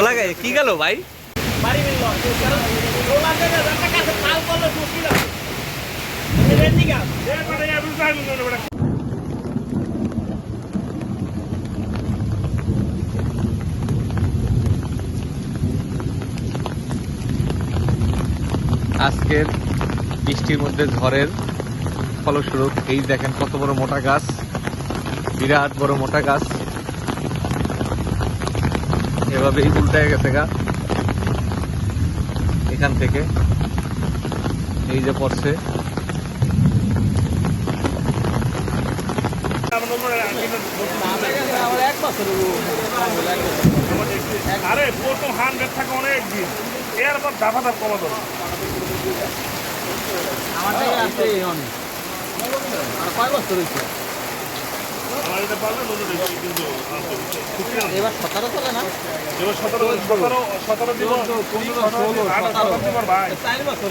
খোলা গে কি গেল ভাই? আজকের বৃষ্টির মধ্যে ঝড়ের ফলস্বরূপ এই দেখেন কত বড় মোটা গাছ, বিরাট বড় মোটা গাছ এভাবেই উল্টে গেছে গা এখান থেকে, এই যে পড়ছে। আরে প্রথম 100 থাকে অনেক দিন, এরপর দাফা দাফ কমা দেবো। আমার আছে অনেক, আর কয় বছর হয়েছে? আমার এটা পারলে নজর রেখেছি, কিন্তু এবার 17 চলে না? এবার 17 দিব, 15 16 17 17 ভাই। 4 বছর